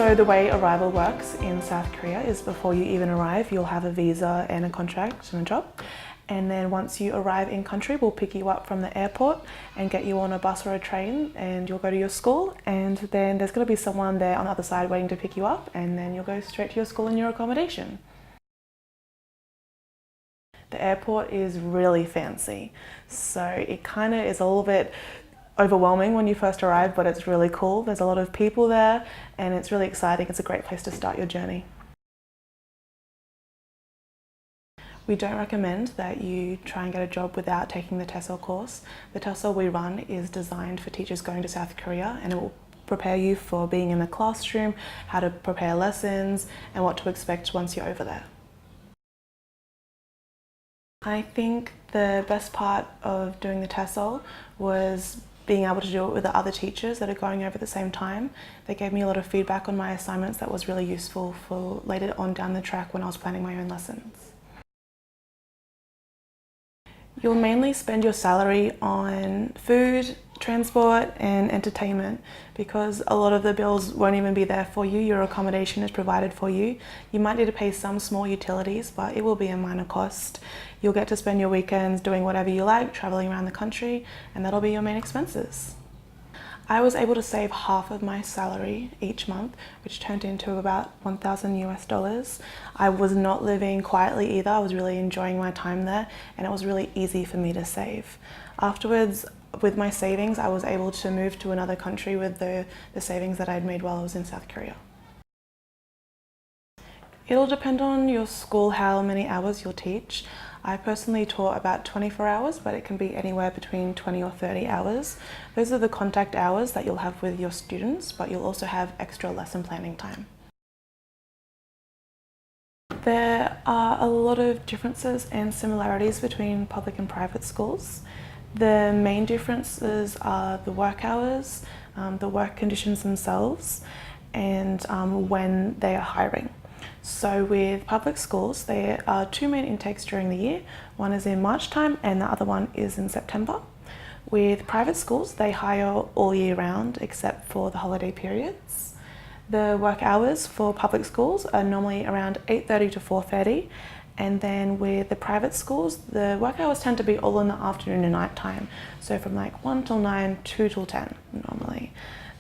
So the way arrival works in South Korea is before you even arrive, you'll have a visa and a contract and a job. And then once you arrive in country, we'll pick you up from the airport and get you on a bus or a train, and you'll go to your school, and then there's going to be someone there on the other side waiting to pick you up, and then you'll go straight to your school and your accommodation. The airport is really fancy, so it kind of is a little bit overwhelming when you first arrive, but it's really cool. There's a lot of people there and it's really exciting. It's a great place to start your journey. We don't recommend that you try and get a job without taking the TESOL course. The TESOL we run is designed for teachers going to South Korea, and it will prepare you for being in the classroom, how to prepare lessons, and what to expect once you're over there. I think the best part of doing the TESOL was being able to do it with the other teachers that are going over at the same time. They gave me a lot of feedback on my assignments that was really useful for later on down the track when I was planning my own lessons. You'll mainly spend your salary on food, transport and entertainment, because a lot of the bills won't even be there for you. Your accommodation is provided for you. You might need to pay some small utilities, but it will be a minor cost. You'll get to spend your weekends doing whatever you like, traveling around the country, and that'll be your main expenses. I was able to save half of my salary each month, which turned into about $1,000 US. I was not living quietly either. I was really enjoying my time there, and it was really easy for me to save. Afterwards, with my savings, I was able to move to another country with the savings that I'd made while I was in South Korea. It'll depend on your school how many hours you'll teach. I personally taught about 24 hours, but it can be anywhere between 20 or 30 hours. Those are the contact hours that you'll have with your students, but you'll also have extra lesson planning time. There are a lot of differences and similarities between public and private schools. The main differences are the work hours, the work conditions themselves, and when they are hiring. So with public schools, there are two main intakes during the year. One is in March time and the other one is in September. With private schools, they hire all year round except for the holiday periods. The work hours for public schools are normally around 8:30 to 4:30. And then with the private schools, the work hours tend to be all in the afternoon and night time. So from like 1 till 9, 2 till 10 normally.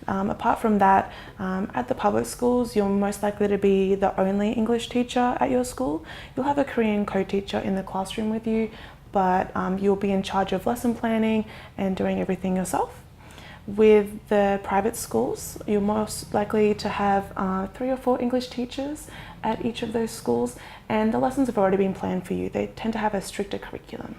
Apart from that, at the public schools, you're most likely to be the only English teacher at your school. You'll have a Korean co-teacher in the classroom with you, but you'll be in charge of lesson planning and doing everything yourself. With the private schools, you're most likely to have 3 or 4 English teachers at each of those schools, and the lessons have already been planned for you. They tend to have a stricter curriculum.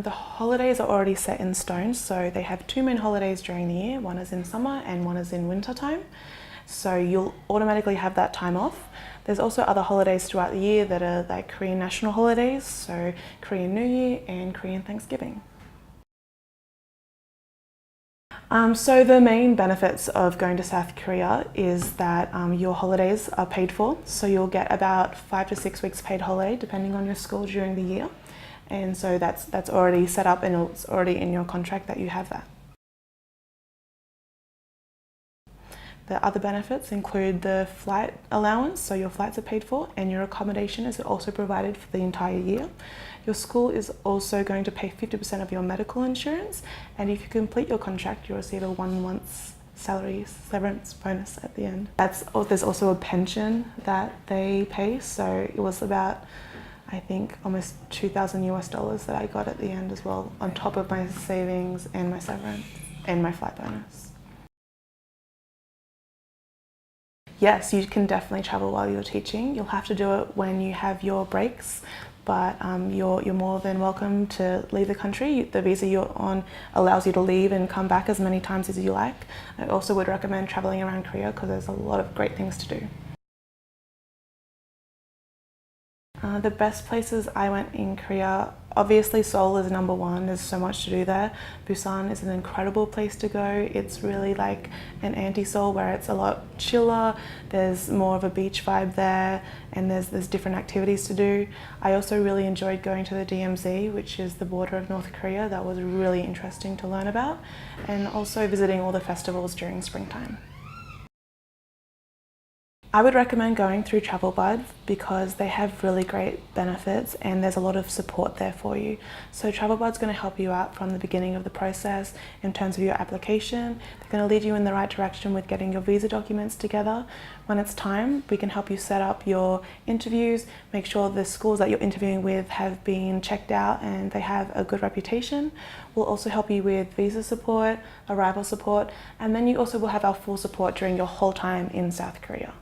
The holidays are already set in stone, so they have 2 main holidays during the year. One is in summer and one is in winter time. So you'll automatically have that time off. There's also other holidays throughout the year that are like Korean national holidays, so Korean New Year and Korean Thanksgiving. So the main benefits of going to South Korea is that your holidays are paid for. So you'll get about 5 to 6 weeks paid holiday depending on your school during the year. And so that's already set up and it's already in your contract that you have that. The other benefits include the flight allowance, so your flights are paid for, and your accommodation is also provided for the entire year. Your school is also going to pay 50% of your medical insurance, and if you complete your contract, you'll receive a 1 month's salary severance bonus at the end. There's also a pension that they pay, so it was about, I think, almost $2,000 that I got at the end as well, on top of my savings and my severance and my flight bonus. Yes, you can definitely travel while you're teaching. You'll have to do it when you have your breaks, but you're more than welcome to leave the country. The visa you're on allows you to leave and come back as many times as you like. I also would recommend traveling around Korea because there's a lot of great things to do. The best places I went in Korea, obviously Seoul is number one. There's so much to do there. Busan is an incredible place to go. It's really like an anti-Seoul where it's a lot chiller. There's more of a beach vibe there, and there's different activities to do. I also really enjoyed going to the DMZ, which is the border of North Korea. That was really interesting to learn about, and also visiting all the festivals during springtime. I would recommend going through TravelBud because they have really great benefits and there's a lot of support there for you. So TravelBud's going to help you out from the beginning of the process in terms of your application. They're going to lead you in the right direction with getting your visa documents together. When it's time, we can help you set up your interviews, make sure the schools that you're interviewing with have been checked out and they have a good reputation. We'll also help you with visa support, arrival support, and then you also will have our full support during your whole time in South Korea.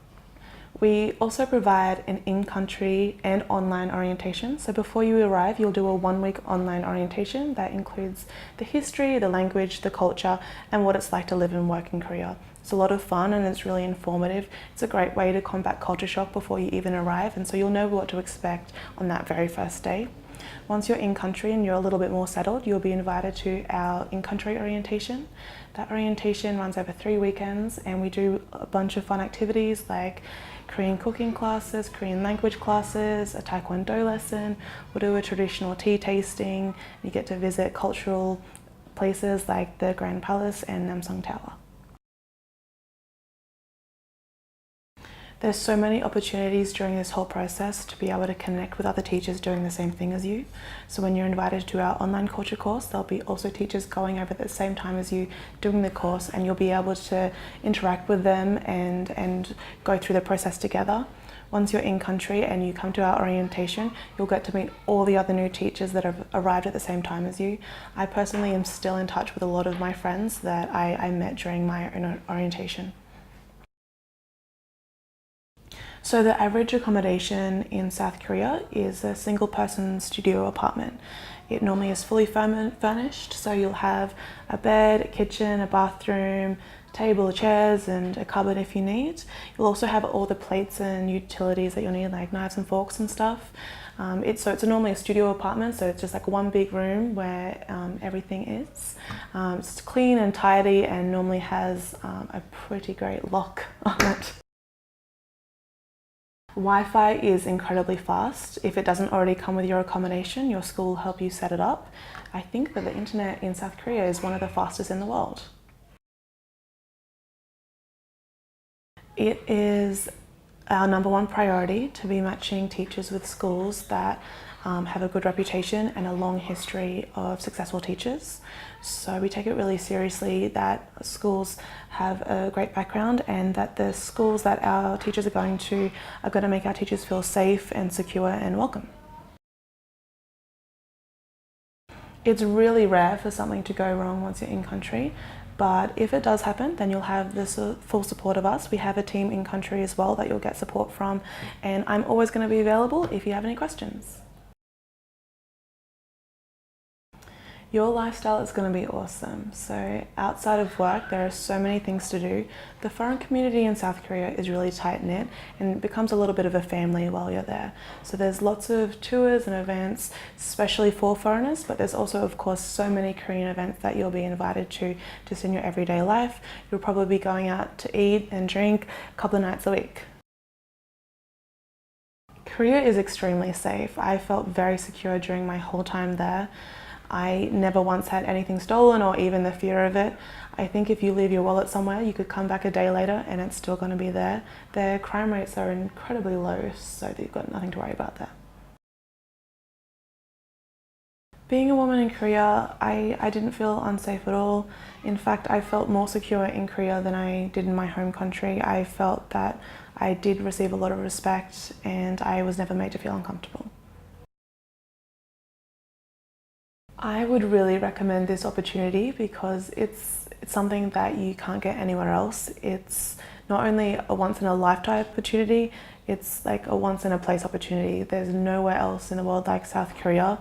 We also provide an in-country and online orientation. So before you arrive, you'll do a 1-week online orientation that includes the history, the language, the culture, and what it's like to live and work in Korea. It's a lot of fun and it's really informative. It's a great way to combat culture shock before you even arrive, and so you'll know what to expect on that very first day. Once you're in country and you're a little bit more settled, you'll be invited to our in-country orientation. That orientation runs over 3 weekends and we do a bunch of fun activities like Korean cooking classes, Korean language classes, a taekwondo lesson. We'll do a traditional tea tasting. You get to visit cultural places like the Grand Palace and Namsan Tower. There's so many opportunities during this whole process to be able to connect with other teachers doing the same thing as you. So when you're invited to our online culture course, there'll be also teachers going over at the same time as you doing the course, and you'll be able to interact with them and go through the process together. Once you're in country and you come to our orientation, you'll get to meet all the other new teachers that have arrived at the same time as you. I personally am still in touch with a lot of my friends that I met during my orientation. So the average accommodation in South Korea is a single person studio apartment. It normally is fully furnished, so you'll have a bed, a kitchen, a bathroom, table, chairs, and a cupboard if you need. You'll also have all the plates and utilities that you'll need, like knives and forks and stuff. It's normally a studio apartment, so it's just like one big room where everything is. It's clean and tidy and normally has a pretty great lock on it. Wi-Fi is incredibly fast. If it doesn't already come with your accommodation, your school will help you set it up. I think that the internet in South Korea is one of the fastest in the world. It is our #1 priority to be matching teachers with schools that have a good reputation and a long history of successful teachers. So we take it really seriously that schools have a great background and that the schools that our teachers are going to make our teachers feel safe and secure and welcome. It's really rare for something to go wrong once you're in country, but if it does happen, then you'll have the full support of us. We have a team in country as well that you'll get support from, and I'm always going to be available if you have any questions. Your lifestyle is going to be awesome. So outside of work, there are so many things to do. The foreign community in South Korea is really tight-knit and it becomes a little bit of a family while you're there. So there's lots of tours and events, especially for foreigners, but there's also, of course, so many Korean events that you'll be invited to just in your everyday life. You'll probably be going out to eat and drink a couple of nights a week. Korea is extremely safe. I felt very secure during my whole time there. I never once had anything stolen or even the fear of it. I think if you leave your wallet somewhere, you could come back a day later and it's still going to be there. Their crime rates are incredibly low, so you've got nothing to worry about there. Being a woman in Korea, I didn't feel unsafe at all. In fact, I felt more secure in Korea than I did in my home country. I felt that I did receive a lot of respect and I was never made to feel uncomfortable. I would really recommend this opportunity because it's something that you can't get anywhere else. It's not only a once-in-a-lifetime opportunity, it's like a once-in-a-place opportunity. There's nowhere else in the world like South Korea.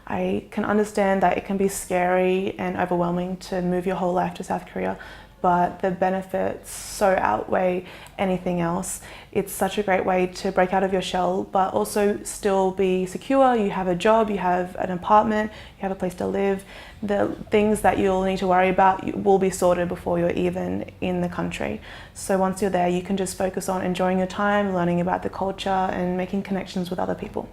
I can understand that it can be scary and overwhelming to move your whole life to South Korea, but the benefits so outweigh anything else. It's such a great way to break out of your shell, but also still be secure. You have a job, you have an apartment, you have a place to live. The things that you'll need to worry about will be sorted before you're even in the country. So once you're there, you can just focus on enjoying your time, learning about the culture and making connections with other people.